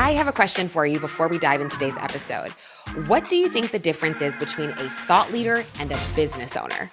I have a question for you before we dive into today's episode. What do you think the difference is between a thought leader and a business owner?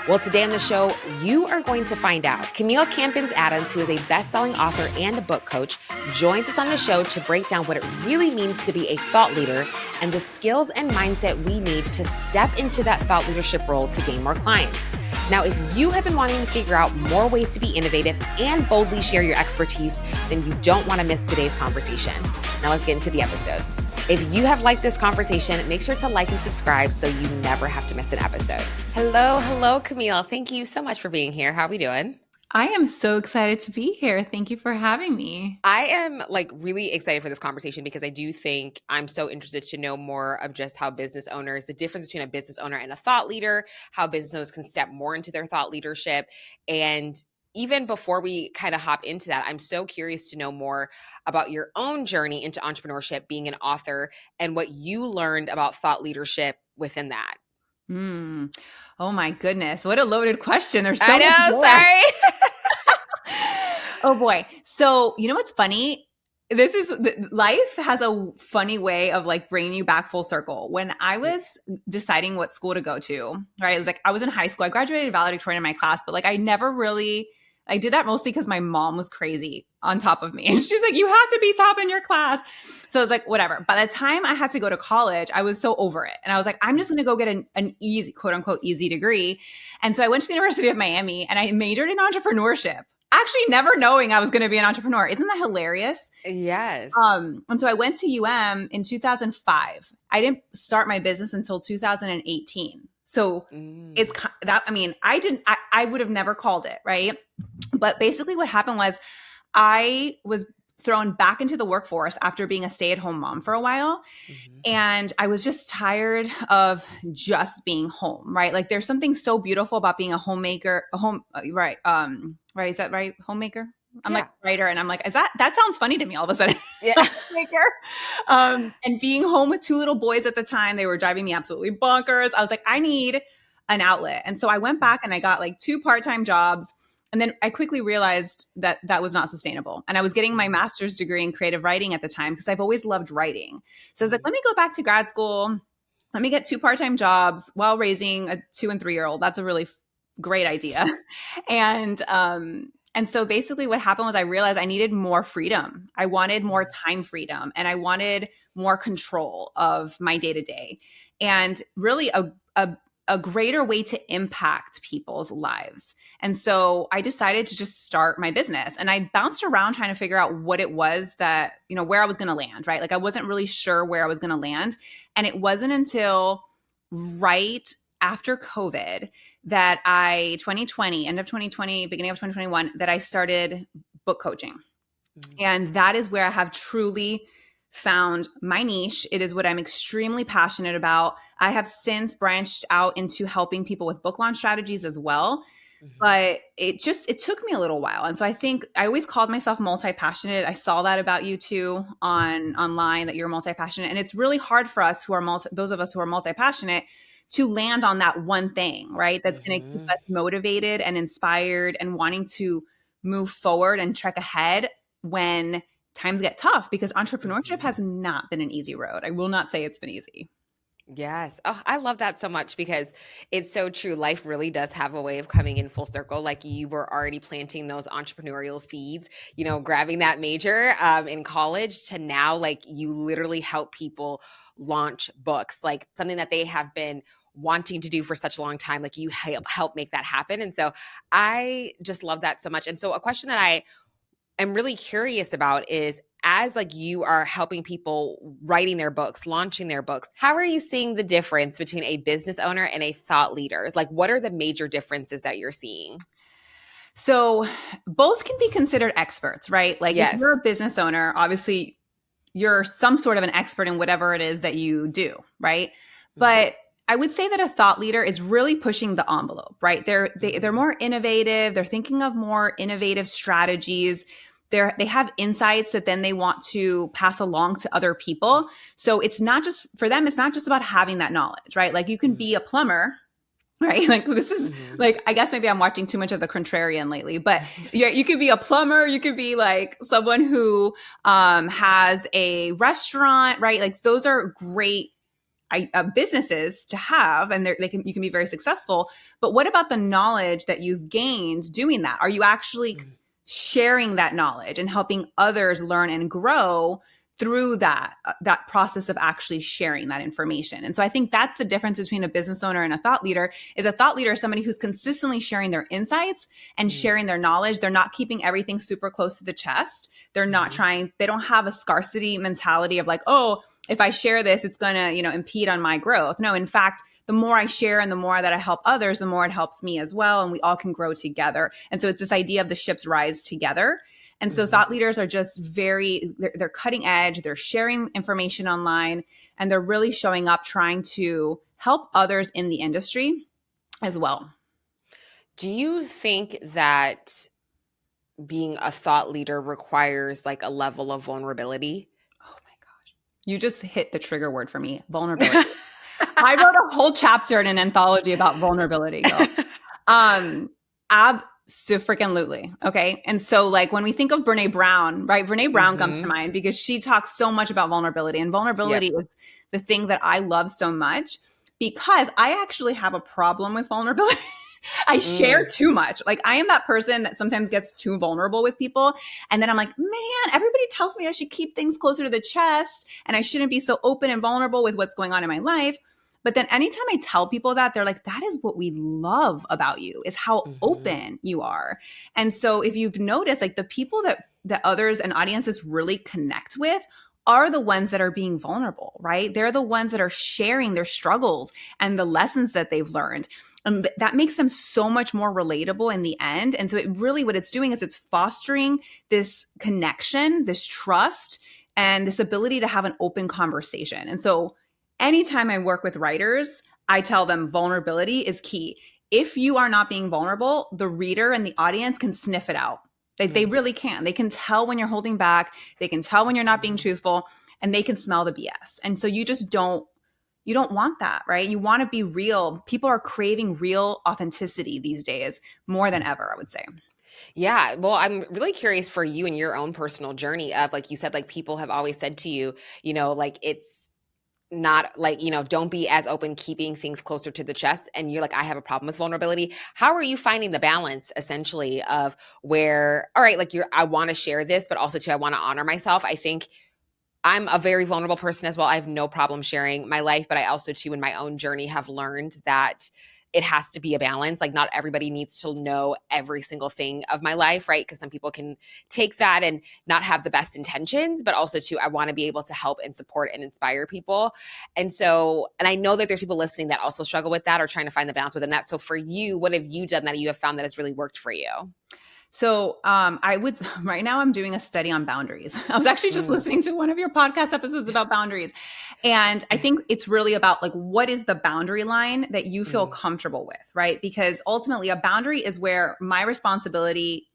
Well, today on the show, you are going to find out. Camille Campins-Adams, who is a best-selling author and a book coach, joins us on the show to break down what it really means to be a thought leader and the skills and mindset we need to step into that thought leadership role to gain more clients. Now, if you have been wanting to figure out more ways to be innovative and boldly share your expertise, then you don't want to miss today's conversation. Now let's get into the episode. If you have liked this conversation, make sure to like and subscribe so you never have to miss an episode. Hello, Camille. Thank you so much for being here. How are we doing? I am so excited to be here. Thank you for having me. I am really excited for this conversation because I do think I'm so interested to know more of just how business owners, the difference between a business owner and a thought leader, how business owners can step more into their thought leadership. And even before we kind of hop into that, I'm so curious to know more about your own journey into entrepreneurship, being an author, and what you learned about thought leadership within that. Oh my goodness. What a loaded question. There's so I know, sorry. Oh boy. So, you know what's funny? Life has a funny way of bringing you back full circle. When I was deciding what school to go to, right? It was I was in high school. I graduated valedictorian in my class, but I did that mostly because my mom was crazy on top of me. And she's like, you have to be top in your class. So I was like, whatever. By the time I had to go to college, I was so over it. And I was like, I'm just going to go get an easy, quote unquote, easy degree. And so I went to the University of Miami and I majored in entrepreneurship, actually never knowing I was going to be an entrepreneur. Isn't that hilarious? Yes. And so I went to UM in 2005. I didn't start my business until 2018. So it's that, I would have never called it, right? But basically what happened was I was thrown back into the workforce after being a stay-at-home mom for a while. Mm-hmm. And I was just tired of just being home, right? There's something so beautiful about being a homemaker, right? Is that right? Homemaker? I'm writer. And I'm that sounds funny to me all of a sudden. Yeah. And being home with two little boys at the time, they were driving me absolutely bonkers. I was like, I need an outlet. And so I went back and I got 2 part-time jobs. And then I quickly realized that that was not sustainable. And I was getting my master's degree in creative writing at the time because I've always loved writing. So I was like, let me go back to grad school. Let me get 2 part-time jobs while raising a 2 and 3-year-old. That's a really great idea. And so basically what happened was I realized I needed more freedom. I wanted more time freedom and I wanted more control of my day-to-day and really a greater way to impact people's lives. And so I decided to just start my business and I bounced around trying to figure out what it was that, where I was going to land, right? I wasn't really sure where I was going to land. And it wasn't until right after COVID that end of 2020, beginning of 2021, that I started book coaching. Mm-hmm. And that is where I have truly found my niche. It is what I'm extremely passionate about. I have since branched out into helping people with book launch strategies as well. Mm-hmm. But it took me a little while. And so I think I always called myself multi-passionate. I saw that about you too online, that you're multi-passionate. And it's really hard for us those of us who are multi-passionate to land on that one thing, right? That's going to keep us motivated and inspired and wanting to move forward and trek ahead when times get tough, because entrepreneurship has not been an easy road. I will not say it's been easy. Yes. Oh, I love that so much because it's so true. Life really does have a way of coming in full circle. You were already planting those entrepreneurial seeds, grabbing that major in college to now, you literally help people launch books, something that they have been wanting to do for such a long time. You help make that happen. And so I just love that so much. And so a question that I am really curious about is, as you are helping people writing their books, launching their books, how are you seeing the difference between a business owner and a thought leader? What are the major differences that you're seeing? So both can be considered experts, right? Yes. If you're a business owner, obviously you're some sort of an expert in whatever it is that you do, right? Mm-hmm. But I would say that a thought leader is really pushing the envelope, right? They're more innovative. They're thinking of more innovative strategies. They have insights that then they want to pass along to other people. So it's not just for them, it's not just about having that knowledge, right? You can be a plumber right? Like this is like, I guess maybe I'm watching too much of The Contrarian lately, but yeah, you could be a plumber, you could be like someone who has a restaurant, right? Like those are great businesses to have, and you can be very successful. But what about the knowledge that you've gained doing that? Are you actually sharing that knowledge and helping others learn and grow through that process of actually sharing that information? And so I think that's the difference between a business owner and a thought leader. Is a thought leader somebody who's consistently sharing their insights and sharing their knowledge. They're not keeping everything super close to the chest. They're not trying, they don't have a scarcity mentality of like, oh, if I share this, it's going to, impede on my growth. No, in fact, the more I share and the more that I help others, the more it helps me as well. And we all can grow together. And so it's this idea of the ships rise together. And so thought leaders are just they're cutting edge. They're sharing information online, and they're really showing up trying to help others in the industry as well. Do you think that being a thought leader requires like a level of vulnerability? Oh my gosh. You just hit the trigger word for me, vulnerability. I wrote a whole chapter in an anthology about vulnerability. Abso-freaking-lutely. Okay. And so like when we think of Brene Brown, right? Brene Brown comes to mind because she talks so much about vulnerability, and vulnerability is the thing that I love so much because I actually have a problem with vulnerability. I share too much. Like I am that person that sometimes gets too vulnerable with people. And then I'm like, man, everybody tells me I should keep things closer to the chest and I shouldn't be so open and vulnerable with what's going on in my life. But then anytime I tell people that, they're like, that is what we love about you, is how open you are. And so if you've noticed, like the people that others and audiences really connect with are the ones that are being vulnerable, right? They're the ones that are sharing their struggles and the lessons that they've learned. And that makes them so much more relatable in the end. And so it really, what it's doing is it's fostering this connection, this trust, and this ability to have an open conversation. And so anytime I work with writers, I tell them vulnerability is key. If you are not being vulnerable, the reader and the audience can sniff it out. They really can. They can tell when you're holding back. They can tell when you're not being truthful, and they can smell the BS. And so you don't want that, right? You want to be real. People are craving real authenticity these days more than ever, I would say. Yeah. Well, I'm really curious for you and your own personal journey of, like you said, like people have always said to you, like it's not like, don't be as open, keeping things closer to the chest. And you're like, I have a problem with vulnerability. How are you finding the balance essentially of where, all right, like I want to share this, but also too, I want to honor myself. I think I'm a very vulnerable person as well. I have no problem sharing my life, but I also too in my own journey have learned that it has to be a balance. Like not everybody needs to know every single thing of my life, right? Because some people can take that and not have the best intentions, but also too, I want to be able to help and support and inspire people. And I know that there's people listening that also struggle with that or trying to find the balance within that. So for you, what have you done that you have found that has really worked for you? So right now I'm doing a study on boundaries. I was actually just listening to one of your podcast episodes about boundaries. And I think it's really about like, what is the boundary line that you feel comfortable with, right? Because ultimately a boundary is where my responsibility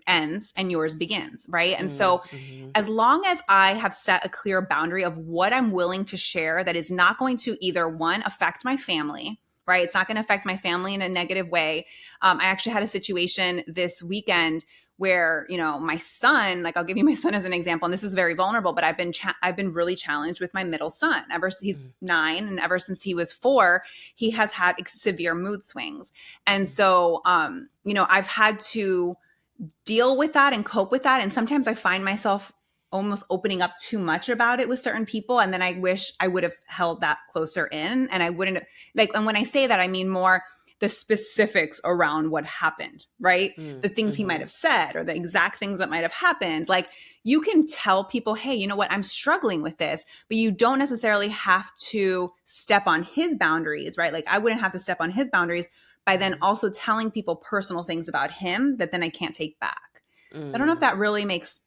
ends and yours begins, right? And so as long as I have set a clear boundary of what I'm willing to share that is not going to either one, affect my family, right? It's not going to affect my family in a negative way. I actually had a situation this weekend where, my son, like I'll give you my son as an example, and this is very vulnerable, but I've been really challenged with my middle son. He's 9, and ever since he was 4, he has had severe mood swings. And so, I've had to deal with that and cope with that. And sometimes I find myself almost opening up too much about it with certain people. And then I wish I would have held that closer in, and I wouldn't and when I say that, I mean more the specifics around what happened, right? The things he might have said or the exact things that might have happened. Like you can tell people, hey, you know what? I'm struggling with this, but you don't necessarily have to step on his boundaries, right? Like I wouldn't have to step on his boundaries by then also telling people personal things about him that then I can't take back. I don't know if that really makes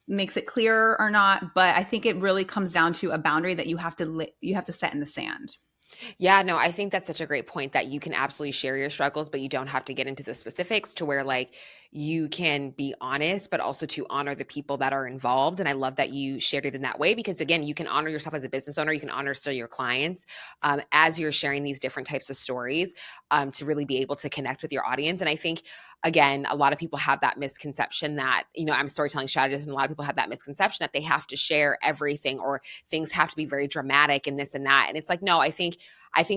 it clear or not, but I think it really comes down to a boundary that you have to set in the sand. Yeah, no, I think that's such a great point that you can absolutely share your struggles, but you don't have to get into the specifics to where like you can be honest, but also to honor the people that are involved. And I love that you shared it in that way because again, you can honor yourself as a business owner, you can honor still your clients as you're sharing these different types of stories to really be able to connect with your audience. And I think again, a lot of people have that misconception that, you know, I'm a storytelling strategist, and a lot of people have that misconception that they have to share everything or things have to be very dramatic and this and that. And it's like, no, I think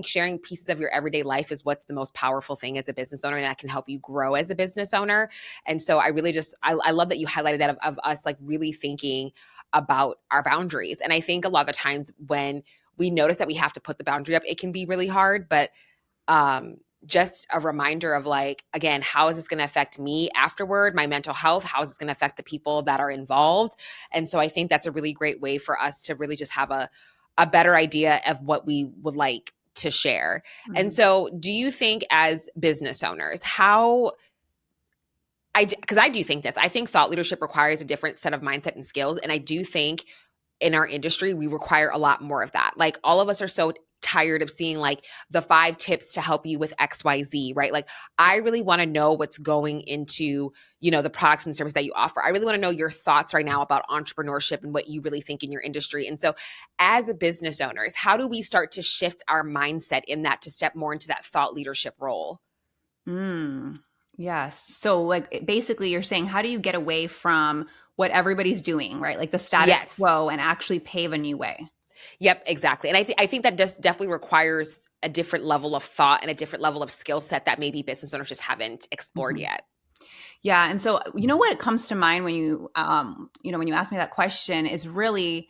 sharing pieces of your everyday life is what's the most powerful thing as a business owner, and that can help you grow as a business owner. And so I really just, I love that you highlighted that of us like really thinking about our boundaries. And I think a lot of the times when we notice that we have to put the boundary up, it can be really hard, but um, just a reminder of like, again, how is this going to affect me afterward, my mental health? How is this going to affect the people that are involved? And so I think that's a really great way for us to really just have a better idea of what we would like to share. And so do you think as business owners, because I do think this, I think thought leadership requires a different set of mindset and skills. And I do think in our industry, we require a lot more of that. Like all of us are so tired of seeing like the 5 tips to help you with XYZ, right? Like I really want to know what's going into, you know, the products and services that you offer. I really want to know your thoughts right now about entrepreneurship and what you really think in your industry. And so as a business owners, how do we start to shift our mindset in that to step more into that thought leadership role? Yes. So like basically you're saying, how do you get away from what everybody's doing, right? Like the status Yes. quo and actually pave a new way? Yep, exactly. And I think that just definitely requires a different level of thought and a different level of skill set that maybe business owners just haven't explored Mhm. yet. Yeah. And so, you know, what comes to mind when when you ask me that question is really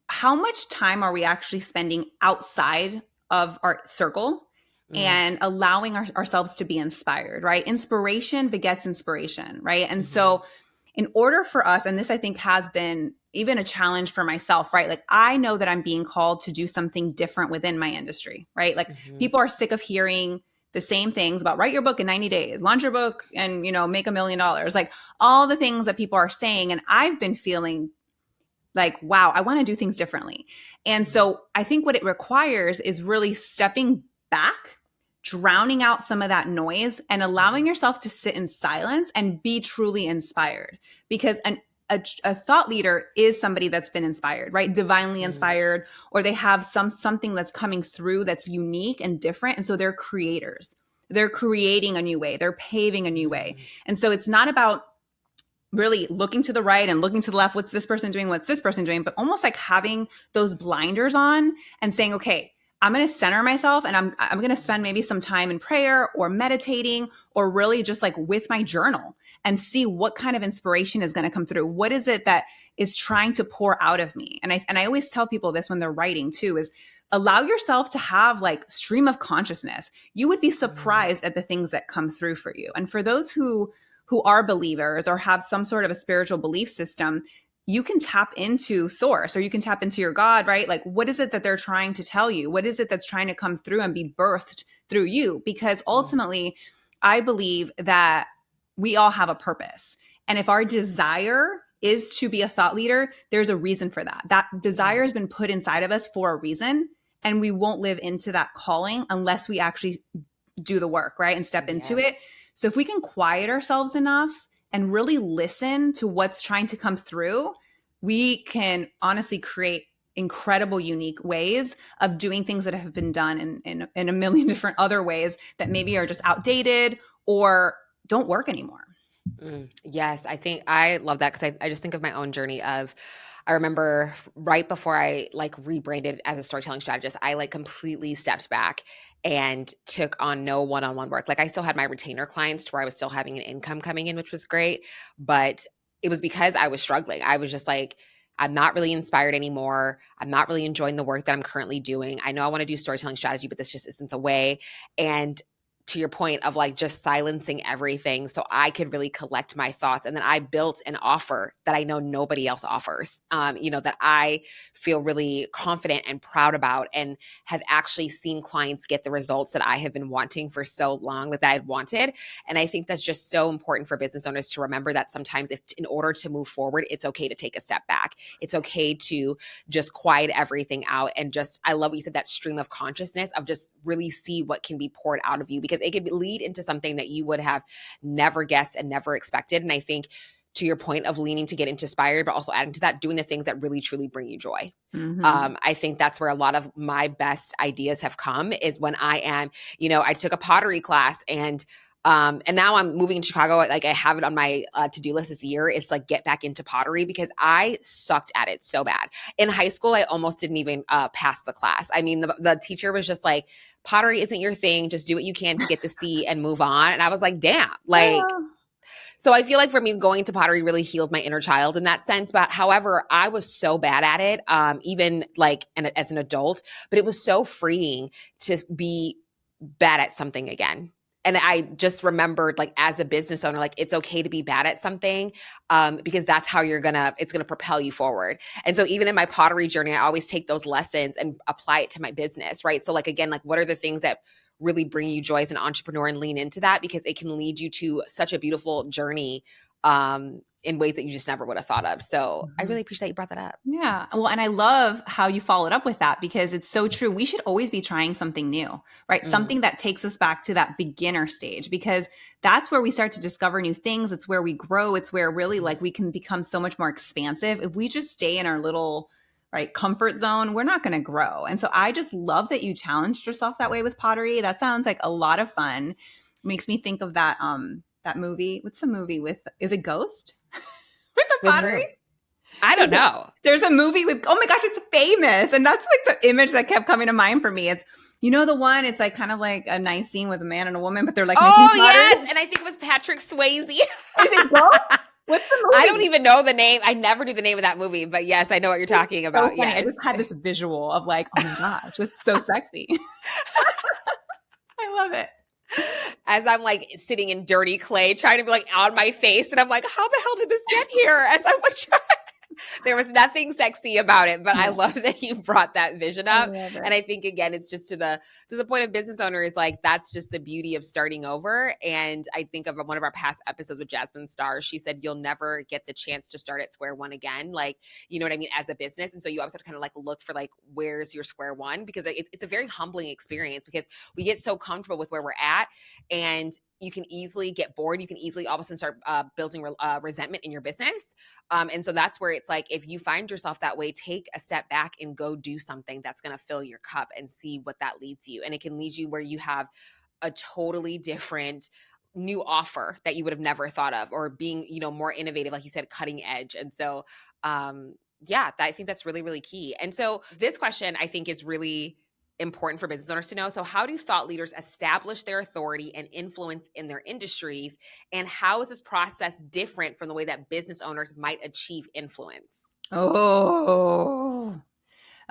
how much time are we actually spending outside of our circle Mm, and allowing ourselves to be inspired, right? Inspiration begets inspiration, right? And mhm, so, in order for us, and this I think has been even a challenge for myself, right? Like, I know that I'm being called to do something different within my industry, right? Like, mhm, people are sick of hearing the same things about write your book in 90 days, launch your book and, make $1 million, like all the things that people are saying. And I've been feeling like, wow, I want to do things differently. And mhm, so I think what it requires is really stepping back, drowning out some of that noise, and allowing mhm, yourself to sit in silence and be truly inspired. Because a thought leader is somebody that's been inspired, right? Divinely mhm, inspired, or they have something that's coming through that's unique and different. And so they're creators. They're creating a new way. They're paving a new way. mhm. And so it's not about really looking to the right and looking to the left. What's this person doing? What's this person doing? But almost like having those blinders on and saying, okay, I'm going to center myself and I'm going to spend maybe some time in prayer or meditating or really just like with my journal and see what kind of inspiration is going to come through. What is it that is trying to pour out of me? And I always tell people this when they're writing too is allow yourself to have like stream of consciousness. You would be Mm, surprised at the things that come through for you. And for those who are believers or have some sort of a spiritual belief system, you can tap into source or you can tap into your God, right? Like, what is it that they're trying to tell you? What is it that's trying to come through and be birthed through you? Because mm, ultimately, I believe that we all have a purpose. And if our desire is to be a thought leader, there's a reason for that. That desire mm. has been put inside of us for a reason. And we won't live into that calling unless we actually do the work, right? And step into it. Yes. So if we can quiet ourselves enough and really listen to what's trying to come through, we can honestly create incredible, unique ways of doing things that have been done in a million different other ways that maybe are just outdated or don't work anymore. Yes, I think I love that because I just think of my own journey of I remember right before I like rebranded as a storytelling strategist, I like completely stepped back and took on no one-on-one work. Like I still had my retainer clients to where I was still having an income coming in, which was great, but it was because I was struggling. I was just like, I'm not really inspired anymore. I'm not really enjoying the work that I'm currently doing. I know I want to do storytelling strategy, but this just isn't the way. And to your point of like just silencing everything so I could really collect my thoughts. And then I built an offer that I know nobody else offers, that I feel really confident and proud about, and have actually seen clients get the results that I have been wanting for so long that I had wanted. And I think that's just so important for business owners to remember that sometimes if in order to move forward, it's okay to take a step back. It's okay to just quiet everything out and just, I love what you said, that stream of consciousness of just really see what can be poured out of you, because it could lead into something that you would have never guessed and never expected. And I think to your point of leaning to get inspired, but also adding to that, doing the things that really truly bring you joy. I think that's where a lot of my best ideas have come, is when I am, I took a pottery class, and now I'm moving to Chicago. Like, I have it on my to-do list this year, is like get back into pottery, because I sucked at it so bad. In high school, I almost didn't even pass the class. I mean, the teacher was just like, pottery isn't your thing. Just do what you can to get the C and move on. And I was like, damn, like, so I feel like for me, going to pottery really healed my inner child in that sense. But however, I was so bad at it, even like as an adult, but it was so freeing to be bad at something again. And I just remembered, like, as a business owner, like, it's okay to be bad at something, because that's how it's going to propel you forward. And so even in my pottery journey, I always take those lessons and apply it to my business, right? So like, again, like, what are the things that really bring you joy as an entrepreneur, and lean into that, because it can lead you to such a beautiful journey in ways that you just never would have thought of. So I really appreciate that you brought that up. Yeah. Well, and I love how you followed up with that, because it's so true. We should always be trying something new, right? Something that takes us back to that beginner stage, because that's where we start to discover new things. It's where we grow. It's where really like we can become so much more expansive. If we just stay in our little comfort zone, we're not going to grow. And so I just love that you challenged yourself that way with pottery. That sounds like a lot of fun. It makes me think of that movie. What's the movie with, is it Ghost? With the pottery? I don't know. There's a movie with, oh my gosh, it's famous. And that's like the image that kept coming to mind for me. It's, the one, it's like kind of like a nice scene with a man and a woman, but they're like, oh yeah. And I think it was Patrick Swayze. Is it Ghost? What's the movie? I don't even know the name. I never knew the name of that movie, but yes, I know what you're talking about. So yes. I just had this visual of like, oh my gosh, that's so sexy. I love it. As I'm like sitting in dirty clay, trying to be like on my face. And I'm like, how the hell did this get here? As I'm like, there was nothing sexy about it, but I love that you brought that vision up. And I think, again, it's just to the point of business owners, like, that's just the beauty of starting over. And I think of one of our past episodes with Jasmine Starr. She said, you'll never get the chance to start at square one again. Like, you know what I mean? As a business. And so you always have to kind of like look for like, where's your square one? Because it's a very humbling experience, because we get so comfortable with where we're at, and you can easily get bored. You can easily all of a sudden start building resentment in your business. And so that's where it's like, if you find yourself that way, take a step back and go do something that's going to fill your cup, and see what that leads you. And it can lead you where you have a totally different new offer that you would have never thought of, or being, more innovative, like you said, cutting edge. And so, I think that's really, really key. And so this question, I think, is really important for business owners to know. So how do thought leaders establish their authority and influence in their industries? And how is this process different from the way that business owners might achieve influence? Oh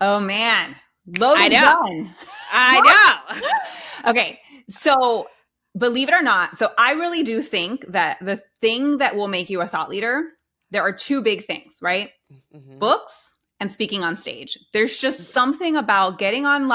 man. Loaded gun. I know. Okay. So believe it or not, so I really do think that the thing that will make you a thought leader, there are two big things, right? Books and speaking on stage. There's just something about getting on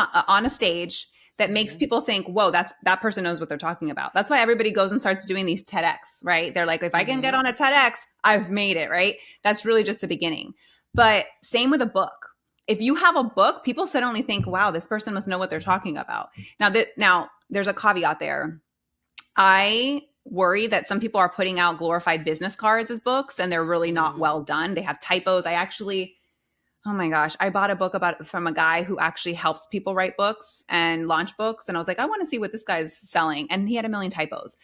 a stage that makes people think, whoa, that person knows what they're talking about. That's why everybody goes and starts doing these TEDx, right? They're like, if I can get on a TEDx, I've made it, right? That's really just the beginning. But same with a book. If you have a book, people suddenly think, wow, this person must know what they're talking about. Now there's a caveat there. I worry that some people are putting out glorified business cards as books, and they're really not well done. They have typos. Oh my gosh, I bought a book from a guy who actually helps people write books and launch books. And I was like, I want to see what this guy's selling. And he had a million typos.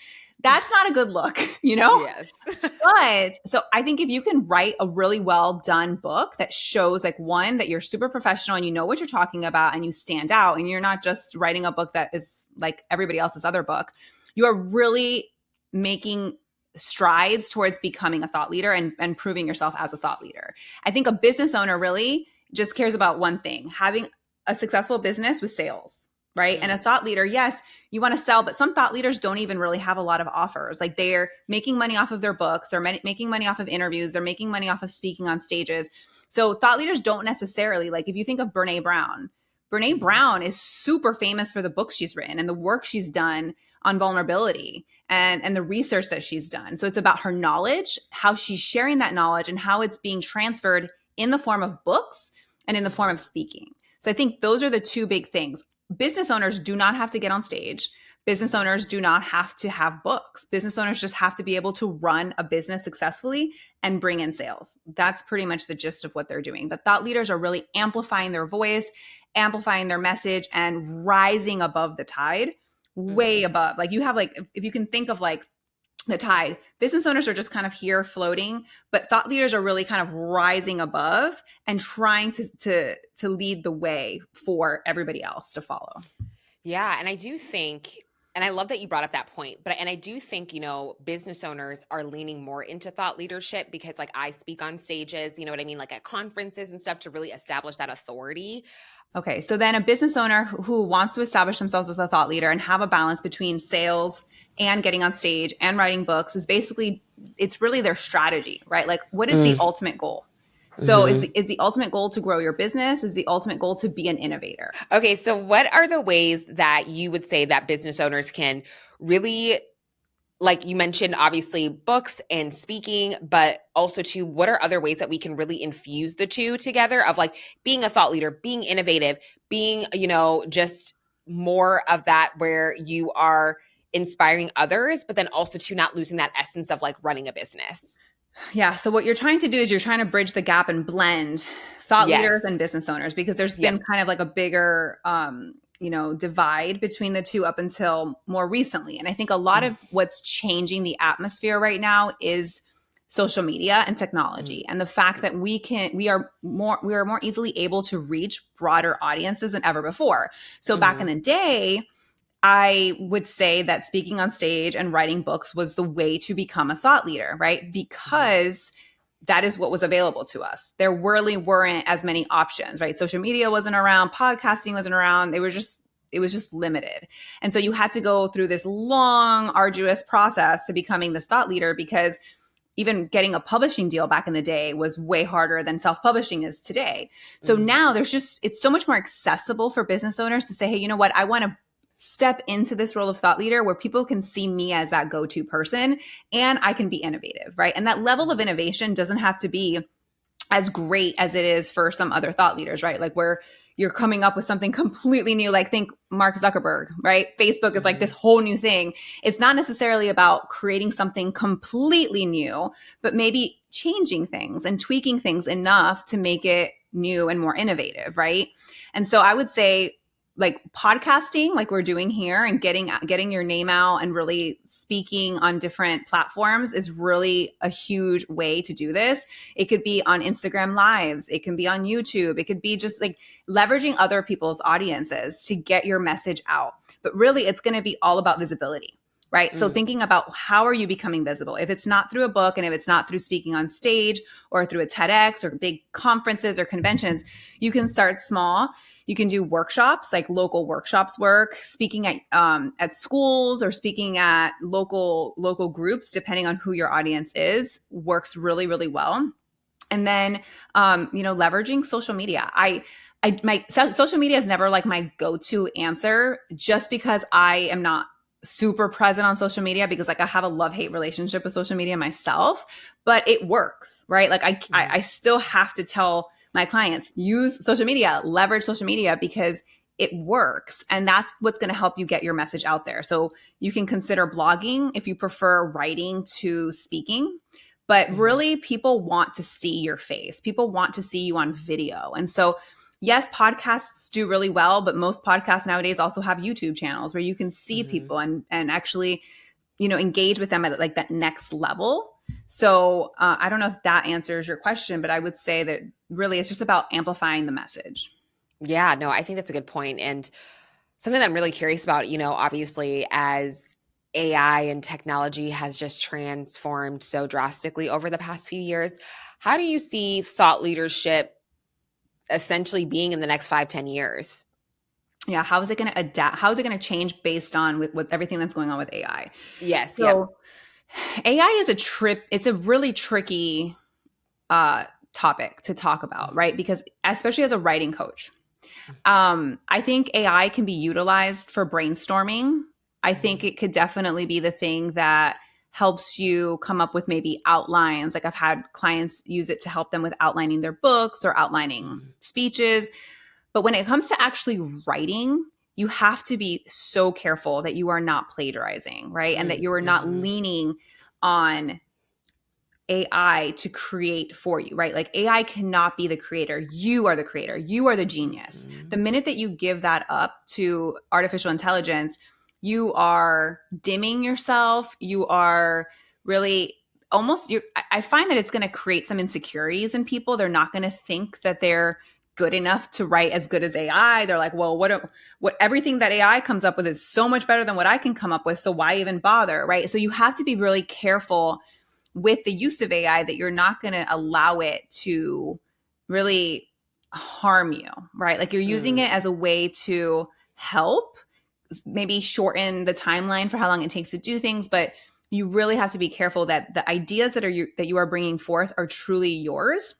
That's not a good look, Yes. But so I think if you can write a really well done book that shows, like, one, that you're super professional and you know what you're talking about and you stand out, and you're not just writing a book that is like everybody else's other book, you are really making strides towards becoming a thought leader and proving yourself as a thought leader. I think a business owner really just cares about one thing: having a successful business with sales. right? And a thought leader, yes, you want to sell, but some thought leaders don't even really have a lot of offers. Like they're making money off of their books, they're making money off of interviews, they're making money off of speaking on stages. So thought leaders don't necessarily, like if you think of Brene Brown is super famous for the books she's written and the work she's done on vulnerability and the research that she's done. So it's about her knowledge, how she's sharing that knowledge, and how it's being transferred in the form of books and in the form of speaking. So I think those are the two big things. Business owners do not have to get on stage. Business owners do not have to have books. Business owners just have to be able to run a business successfully and bring in sales. That's pretty much the gist of what they're doing. But thought leaders are really amplifying their voice, amplifying their message, and rising above the tide, way above. Like you have like, if you can think of like the tide, business owners are just kind of here floating, but thought leaders are really kind of rising above and trying to lead the way for everybody else to follow. Yeah. And I do think, and I love that you brought up that point, and I do think, business owners are leaning more into thought leadership because like I speak on stages, you know what I mean? Like at conferences and stuff to really establish that authority. Okay. So then a business owner who wants to establish themselves as a thought leader and have a balance between sales and getting on stage and writing books is basically, it's really their strategy, right? Like what is the ultimate goal? So is the ultimate goal to grow your business? Is the ultimate goal to be an innovator? Okay. So what are the ways that you would say that business owners can really, like you mentioned, obviously books and speaking, but also too, what are other ways that we can really infuse the two together of like being a thought leader, being innovative, being, just more of that where you are inspiring others, but then also to not losing that essence of like running a business? Yeah. So what you're trying to do is you're trying to bridge the gap and blend thought leaders and business owners, because there's been kind of like a bigger, divide between the two up until more recently. And I think a lot of what's changing the atmosphere right now is social media and technology, and the fact that we are more easily able to reach broader audiences than ever before. So back in the day, I would say that speaking on stage and writing books was the way to become a thought leader, right? Because that is what was available to us. There really weren't as many options, right? Social media wasn't around, podcasting wasn't around. It was just limited. And so you had to go through this long, arduous process to becoming this thought leader, because even getting a publishing deal back in the day was way harder than self-publishing is today. So now it's so much more accessible for business owners to say, hey, you know what? I want to step into this role of thought leader where people can see me as that go-to person and I can be innovative, right? And that level of innovation doesn't have to be as great as it is for some other thought leaders, right? Like where you're coming up with something completely new, like think Mark Zuckerberg, right? Facebook is like this whole new thing. It's not necessarily about creating something completely new, but maybe changing things and tweaking things enough to make it new and more innovative, right? And so I would say, like podcasting, like we're doing here, and getting your name out and really speaking on different platforms is really a huge way to do this. It could be on Instagram Lives. It can be on YouTube. It could be just like leveraging other people's audiences to get your message out. But really, it's going to be all about visibility, right? So thinking about how are you becoming visible? If it's not through a book, and if it's not through speaking on stage or through a TEDx or big conferences or conventions, you can start small. You can do workshops, like local workshops work, speaking at schools or speaking at local groups, depending on who your audience is, works really, really well. And then, leveraging social media. My social media is never like my go-to answer, just because I am not super present on social media, because like I have a love-hate relationship with social media myself, but it works, right? Like I still have to tell my clients, use social media, leverage social media, because it works. And that's what's going to help you get your message out there. So you can consider blogging if you prefer writing to speaking, but really people want to see your face. People want to see you on video. And so yes, podcasts do really well, but most podcasts nowadays also have YouTube channels where you can see people and actually, engage with them at like that next level. So I don't know if that answers your question, but I would say that really it's just about amplifying the message. Yeah, no, I think that's a good point. And something that I'm really curious about, obviously as AI and technology has just transformed so drastically over the past few years, how do you see thought leadership essentially being in the next 5-10 years? Yeah, how is it going to adapt? How is it going to change based on with everything that's going on with AI? Yes. Yep. So AI is it's a really tricky topic to talk about, right? Because especially as a writing coach, I think AI can be utilized for brainstorming. I think it could definitely be the thing that helps you come up with maybe outlines. Like I've had clients use it to help them with outlining their books or outlining speeches. But when it comes to actually writing, you have to be so careful that you are not plagiarizing, right? And that you are not leaning on AI to create for you, right? Like AI cannot be the creator. You are the creator. You are the genius. The minute that you give that up to artificial intelligence, you are dimming yourself. You are really almost I find that it's going to create some insecurities in people. They're not going to think that they're good enough to write as good as AI. They're like, well, what everything that AI comes up with is so much better than what I can come up with. So why even bother, right? So you have to be really careful with the use of AI that you're not going to allow it to really harm you, right? Like you're using it as a way to help, maybe shorten the timeline for how long it takes to do things, but you really have to be careful that the ideas that you are bringing forth are truly yours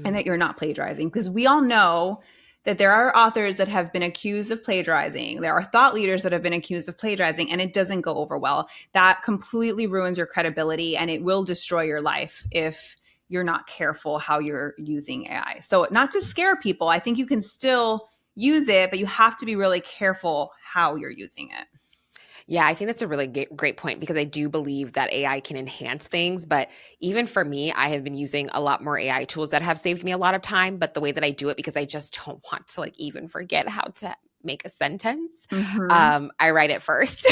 and that you're not plagiarizing, because we all know that there are authors that have been accused of plagiarizing. There are thought leaders that have been accused of plagiarizing, and it doesn't go over well. That completely ruins your credibility, and it will destroy your life if you're not careful how you're using AI. So not to scare people, I think you can still use it, but you have to be really careful how you're using it. Yeah, I think that's a really great point, because I do believe that AI can enhance things. But even for me, I have been using a lot more AI tools that have saved me a lot of time. But the way that I do it, because I just don't want to like even forget how to make a sentence, I write it first.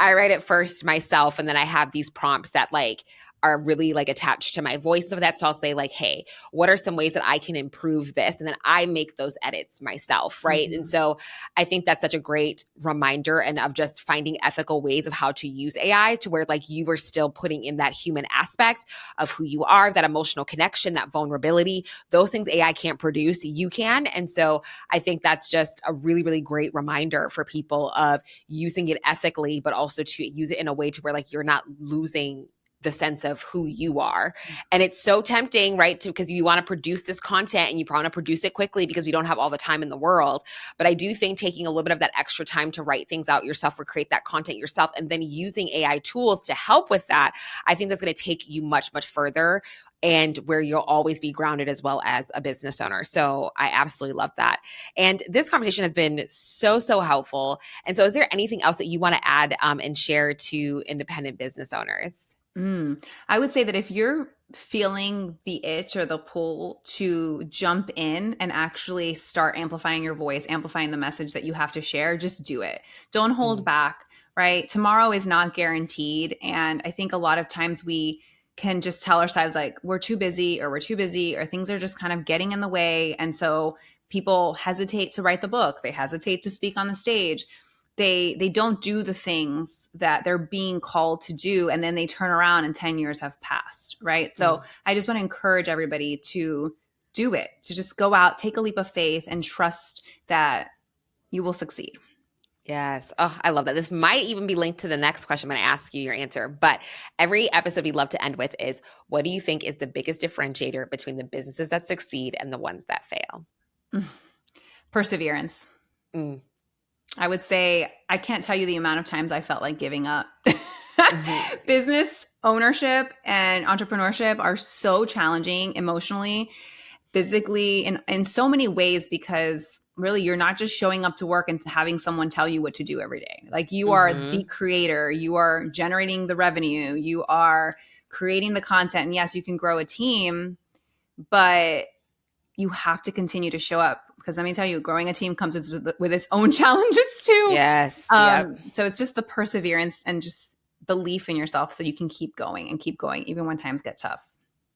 I write it first myself, and then I have these prompts that like are really like attached to my voice of that. So I'll say like, hey, what are some ways that I can improve this? And then I make those edits myself, right? And so I think that's such a great reminder, and of just finding ethical ways of how to use AI to where like you are still putting in that human aspect of who you are, that emotional connection, that vulnerability. Those things AI can't produce, you can. And so I think that's just a really, really great reminder for people of using it ethically, but also to use it in a way to where like you're not losing the sense of who you are. And it's so tempting, right? Because you want to produce this content and you want to produce it quickly because we don't have all the time in the world. But I do think taking a little bit of that extra time to write things out yourself or create that content yourself, and then using AI tools to help with that, I think that's going to take you much, much further, and where you'll always be grounded as well as a business owner. So I absolutely love that. And this conversation has been so, so helpful. And so is there anything else that you want to add and share to independent business owners? I would say that if you're feeling the itch or the pull to jump in and actually start amplifying your voice, amplifying the message that you have to share, just do it. Don't hold back, right? Tomorrow is not guaranteed. And I think a lot of times we can just tell ourselves like we're too busy or things are just kind of getting in the way. And so people hesitate to write the book. They hesitate to speak on the stage. They don't do the things that they're being called to do, and then they turn around and 10 years have passed, right? So I just want to encourage everybody to do it, to just go out, take a leap of faith, and trust that you will succeed. Yes. Oh, I love that. This might even be linked to the next question I'm going to ask you your answer. But every episode we love to end with is, what do you think is the biggest differentiator between the businesses that succeed and the ones that fail? Perseverance. I would say I can't tell you the amount of times I felt like giving up. Business ownership and entrepreneurship are so challenging emotionally, physically, in so many ways, because really you're not just showing up to work and having someone tell you what to do every day. Like you are the creator, you are generating the revenue, you are creating the content. And yes, you can grow a team, but you have to continue to show up, because let me tell you, growing a team comes with its own challenges too. Yes. Yep. So it's just the perseverance and just belief in yourself so you can keep going even when times get tough.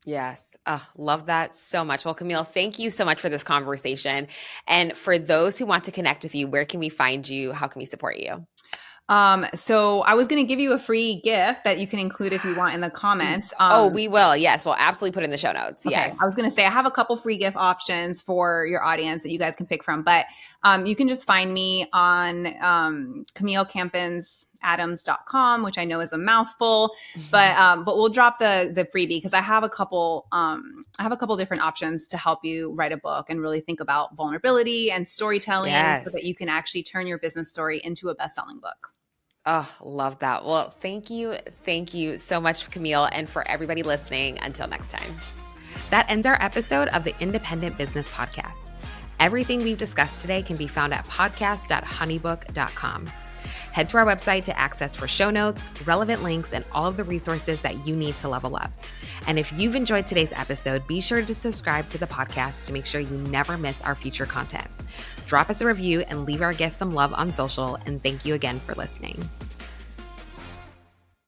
Yes. Oh, love that so much. Well, Camille, thank you so much for this conversation. And for those who want to connect with you, where can we find you? How can we support you? So I was going to give you a free gift that you can include if you want in the comments. We will. Yes. We'll absolutely put it in the show notes. Okay. Yes. I was going to say I have a couple free gift options for your audience that you guys can pick from, but you can just find me on CamilleCampinsAdams.com, which I know is a mouthful, but we'll drop the freebie because I have a couple different options to help you write a book and really think about vulnerability and storytelling so that you can actually turn your business story into a best-selling book. Oh, love that. Well, thank you. Thank you so much, Camille, and for everybody listening. Until next time. That ends our episode of the Independent Business Podcast. Everything we've discussed today can be found at podcast.honeybook.com. Head to our website to access for show notes, relevant links, and all of the resources that you need to level up. And if you've enjoyed today's episode, be sure to subscribe to the podcast to make sure you never miss our future content. Drop us a review and leave our guests some love on social, and thank you again for listening.